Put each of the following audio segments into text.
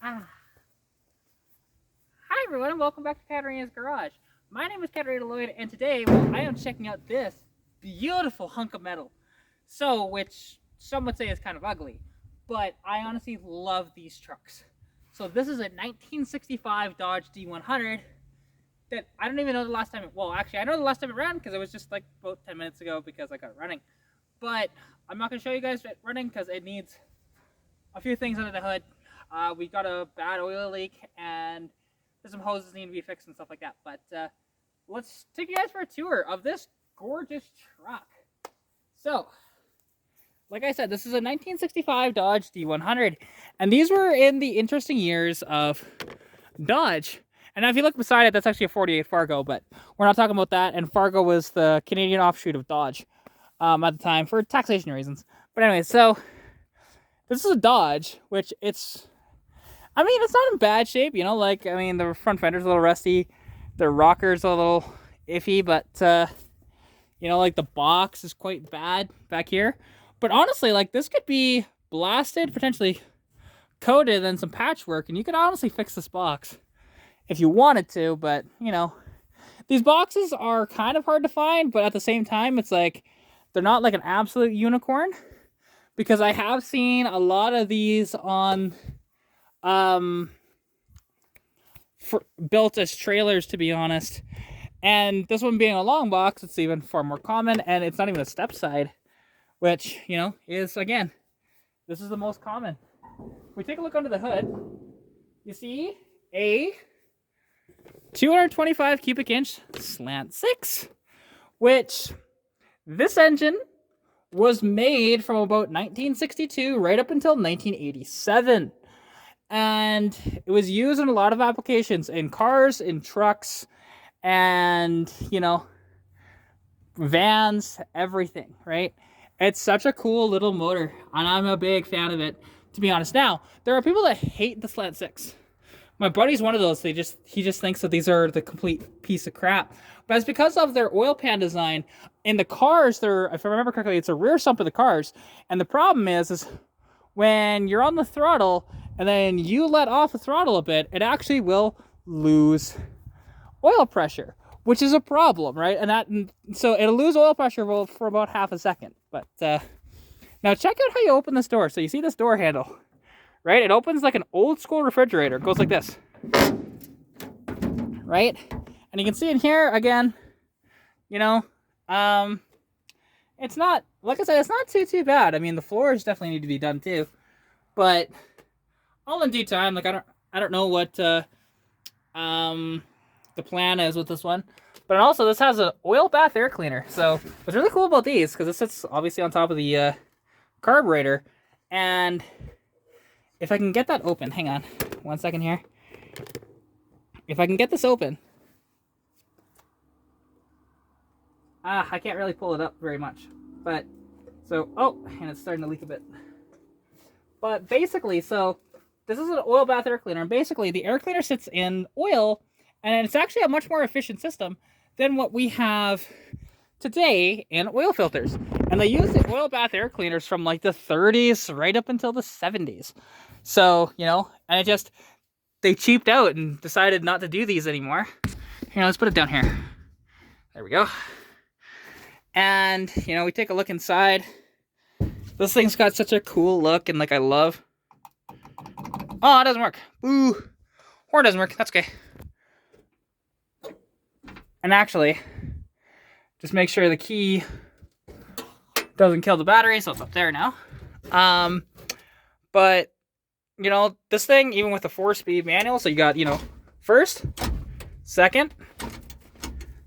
Ah. Hi everyone and welcome back to Katarina's Garage. My name is Katarina Lloyd and today, I am checking out this beautiful hunk of metal. Which some would say is kind of ugly, but I honestly love these trucks. So this is a 1965 Dodge D100 that I don't even know the last time well, actually I know the last time it ran because it was just like about 10 minutes ago because I got it running. But I'm not going to show you guys it running because it needs a few things under the hood. We got a bad oil leak and there's some hoses need to be fixed and stuff like that. But let's take you guys for a tour of this gorgeous truck. So, like I said, this is a 1965 Dodge D100, and these were in the interesting years of Dodge. And now if you look beside it, that's actually a 48 Fargo, but we're not talking about that. And Fargo was the Canadian offshoot of Dodge at the time for taxation reasons. But anyway, so this is a Dodge, which it's not in bad shape, you know, like, the front fender's a little rusty, the rocker's a little iffy, but, like, the box is quite bad back here. But honestly, like, this could be blasted, potentially coated, and some patchwork, and you could honestly fix this box if you wanted to, but, these boxes are kind of hard to find, but at the same time, it's like, they're not like an absolute unicorn, because I have seen a lot of these on built as trailers, to be honest, and this one being a long box, it's even far more common, and it's not even a step side, which is, again, this is the most common. If we take a look under the hood, you see a 225 cubic inch slant 6, which this engine was made from about 1962 right up until 1987. And it was used in a lot of applications, in cars, in trucks, and, vans, everything, right? It's such a cool little motor, and I'm a big fan of it, to be honest. Now, there are people that hate the Slant 6. My buddy's one of those. He just thinks that these are the complete piece of crap. But it's because of their oil pan design. In the cars, if I remember correctly, it's a rear sump of the cars. And the problem is when you're on the throttle and then you let off the throttle a bit, it actually will lose oil pressure, which is a problem, right? So it'll lose oil pressure for about half a second. But now check out how you open this door. So you see this door handle, right? It opens like an old school refrigerator. It goes like this, right? And you can see in here again, it's not, like I said, it's not too bad. The floors definitely need to be done too, but all in due time. Like I don't know what the plan is with this one, but also this has an oil bath air cleaner. So what's really cool about these, because it sits obviously on top of the carburetor, and if I can get that open, hang on 1 second here. If I can get this open, I can't really pull it up very much, but and it's starting to leak a bit. But basically, so this is an oil bath air cleaner, and basically the air cleaner sits in oil, and it's actually a much more efficient system than what we have today in oil filters. And they use the oil bath air cleaners from like the 30s right up until the 70s. So, and they cheaped out and decided not to do these anymore. Here, let's put it down here. There we go. And, we take a look inside. This thing's got such a cool look, and like I love. Oh, it doesn't work. Ooh. Horn doesn't work. That's okay. And actually, just make sure the key doesn't kill the battery, so it's up there now. But, this thing, even with the 4-speed manual, so you got, first, second,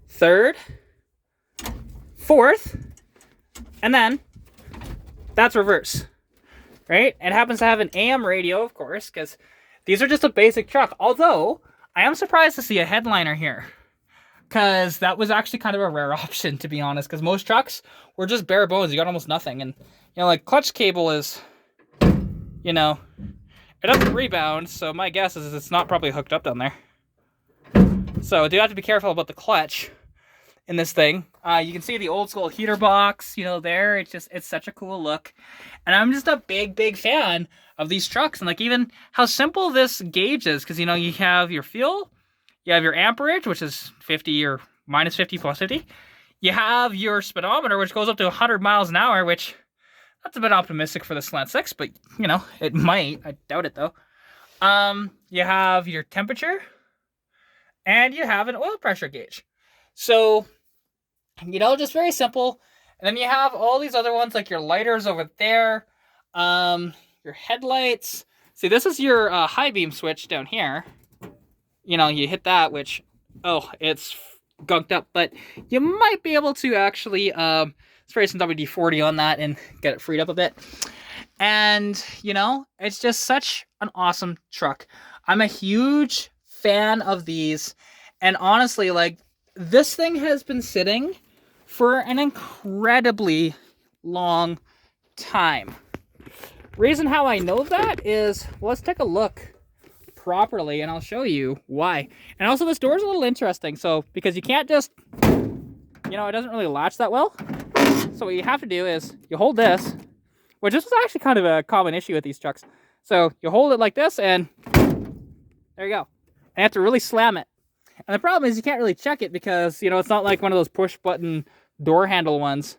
third, fourth, and then that's reverse, right? It happens to have an AM radio, of course, because these are just a basic truck. Although, I am surprised to see a headliner here, because that was actually kind of a rare option, to be honest, because most trucks were just bare bones. You got almost nothing. And, like clutch cable is, it doesn't rebound, so my guess is it's not probably hooked up down there. So do have to be careful about the clutch in this thing. You can see the old school heater box, there. It's such a cool look. And I'm just a big fan of these trucks, and like even how simple this gauge is, because you know, you have your fuel, you have your amperage, which is 50 or minus 50 plus 50. You have your speedometer, which goes up to 100 miles an hour, which that's a bit optimistic for the Slant 6, but you know, it might. I doubt it though. You have your temperature, and you have an oil pressure gauge. So, you know, just very simple. And then you have all these other ones like your lighters over there, your headlights. See, this is your high beam switch down here. You know, you hit that, which, oh, it's gunked up, but you might be able to actually spray some WD-40 on that and get it freed up a bit. And, you know, it's just such an awesome truck. I'm a huge fan of these. And honestly, like, this thing has been sitting for an incredibly long time. Reason how I know that is, well, let's take a look properly and I'll show you why. And also, this door is a little interesting. So, because you can't just, you know, it doesn't really latch that well. So what you have to do is you hold this, which this is actually kind of a common issue with these trucks. So you hold it like this and there you go. And you have to really slam it. And the problem is you can't really check it because, you know, it's not like one of those push button door handle ones.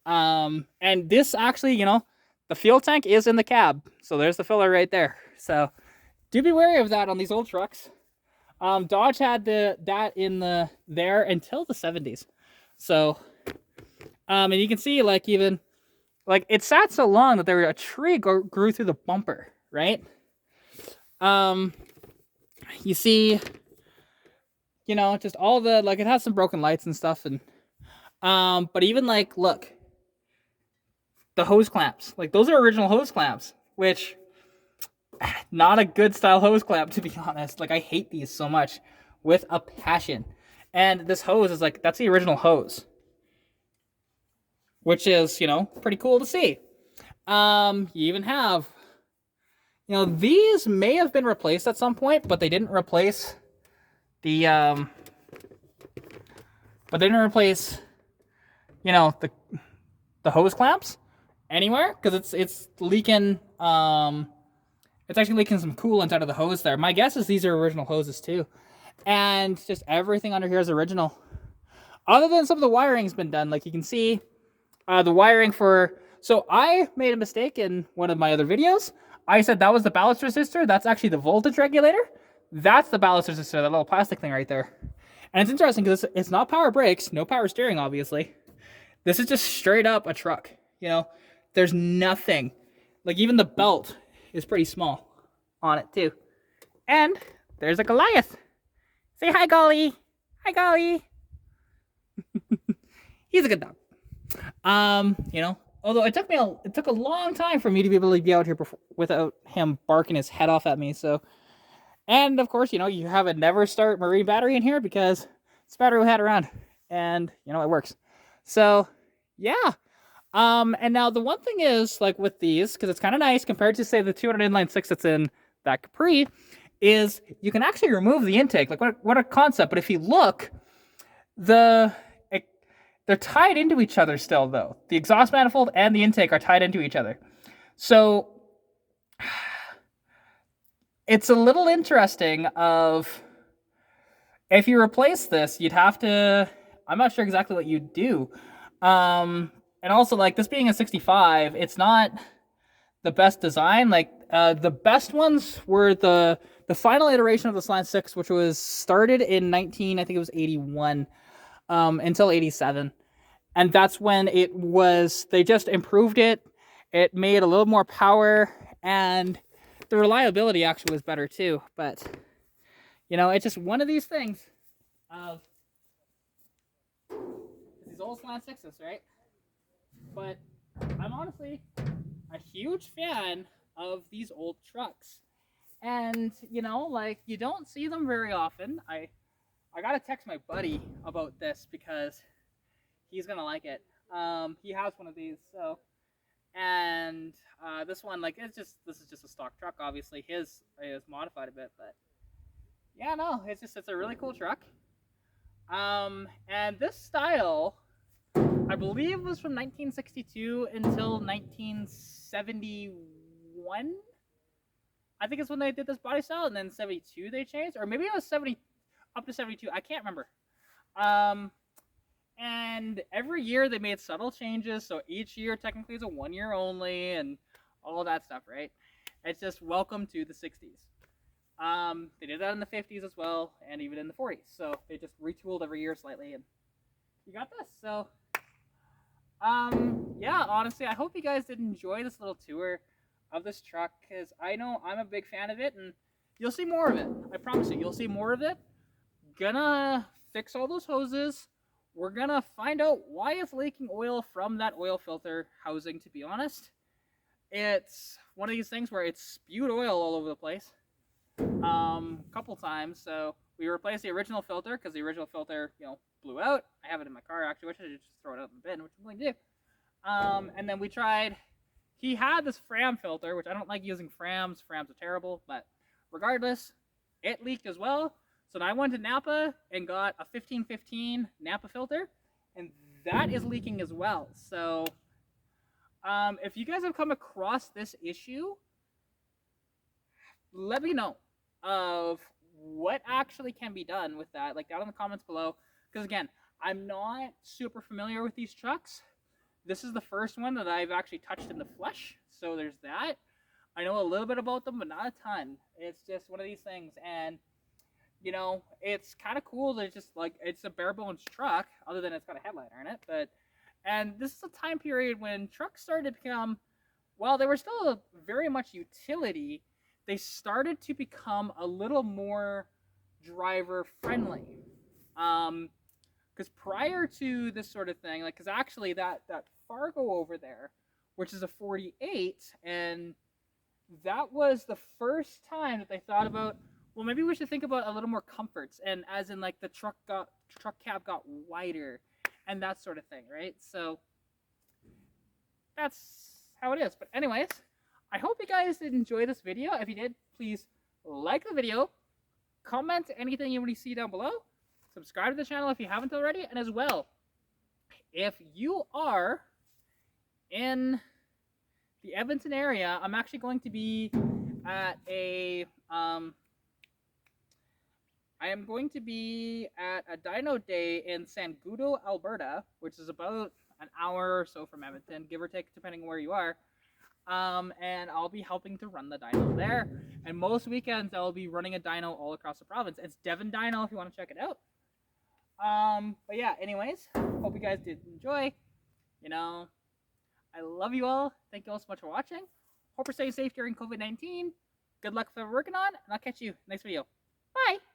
And this actually, you know, the fuel tank is in the cab. So there's the filler right there. So do be wary of that on these old trucks. Dodge had that in there until the 70s. So, and you can see like even, like it sat so long that a tree grew through the bumper, right? You see, you know, just all the, like it has some broken lights and stuff. And, but even like, look, the hose clamps, like those are original hose clamps, which not a good style hose clamp, to be honest. Like I hate these so much with a passion. And this hose is like, that's the original hose, which is, you know, pretty cool to see. You even have, you know, these may have been replaced at some point, but they didn't replace the, you know, the hose clamps anywhere, because it's leaking, it's actually leaking some coolant out of the hose there. My guess is these are original hoses too. And just everything under here is original. Other than some of the wiring's been done. Like you can see, the wiring for... So I made a mistake in one of my other videos. I said that was the ballast resistor. That's actually the voltage regulator. That's the ballast resistor, that little plastic thing right there. And it's interesting because it's not power brakes, no power steering, obviously. This is just straight up a truck. You know, there's nothing. Like even the belt is pretty small on it too. And there's a Goliath. Say hi, Golly. Hi, Golly. He's a good dog. You know, although it took a long time for me to be able to be out here without him barking his head off at me. So, and of course, you know, you have a never start marine battery in here because it's a battery we had around, and you know it works. So, yeah. And now the one thing is, like with these, because it's kind of nice compared to say the 200 inline 6 that's in that Capri, is you can actually remove the intake. Like what a concept! But if you look, they're tied into each other still, though. The exhaust manifold and the intake are tied into each other. So it's a little interesting of, if you replace this, you'd have to, I'm not sure exactly what you'd do. And also, like, this being a 65, it's not the best design. Like, the best ones were the final iteration of the Slant 6, which was started in I think it was 81, until 87. And that's when they just improved it. It made a little more power, and the reliability actually was better too. But, you know, it's just one of these things of these old Slant 6s, right? But I'm honestly a huge fan of these old trucks. And, you know, like, you don't see them very often. I gotta text my buddy about this because he's gonna like it. He has one of these, so. And this one, like, this is just a stock truck, obviously. His is modified a bit, but yeah, no, it's a really cool truck. And this style, I believe, was from 1962 until 1971, 71. I think it's when they did this body style, and then 72 they changed, or maybe it was 70 up to 72. I can't remember. And every year they made subtle changes, so each year technically is a 1 year only, and all that stuff, right? It's just welcome to the 60s. They did that in the 50s as well, and even in the 40s. So they just retooled every year slightly, and you got this. So, yeah, honestly, I hope you guys did enjoy this little tour of this truck, because I know I'm a big fan of it, and you'll see more of it. I promise you, you'll see more of it. Gonna fix all those hoses. We're gonna find out why it's leaking oil from that oil filter housing, to be honest. It's one of these things where it's spewed oil all over the place. A couple times, so we replaced the original filter because the original filter, blew out. I have it in my car actually, which I should just throw it out in the bin, which I'm going to do. And then we tried. He had this Fram filter, which I don't like using Frams. Frams are terrible, but regardless, it leaked as well. So then I went to Napa and got a 1515 Napa filter, and that is leaking as well. So if you guys have come across this issue, let me know of what actually can be done with that, like down in the comments below. Because again, I'm not super familiar with these trucks. This is the first one that I've actually touched in the flesh, so there's that. I know a little bit about them, but not a ton. It's just one of these things, and it's kind of cool that it's a bare bones truck, other than it's got a headliner in it. And this is a time period when trucks started to become, while they were still very much utility, they started to become a little more driver friendly. Because prior to this sort of thing, because actually that Fargo over there, which is a 48, and that was the first time that they thought about, well, maybe we should think about a little more comforts, and as in the truck cab got wider and that sort of thing, right? So that's how it is. But anyways, I hope you guys did enjoy this video. If you did, please like the video, comment anything you want to see down below, subscribe to the channel if you haven't already, and as well, if you are in the Edmonton area, I'm actually going to be at a dyno day in Sangudo, Alberta, which is about an hour or so from Edmonton, give or take, depending on where you are. And I'll be helping to run the dyno there. And most weekends I'll be running a dyno all across the province. It's Devon Dyno if you want to check it out. But yeah, anyways, hope you guys did enjoy. I love you all. Thank you all so much for watching. Hope you're staying safe during COVID-19. Good luck for working on, and I'll catch you next video. Bye!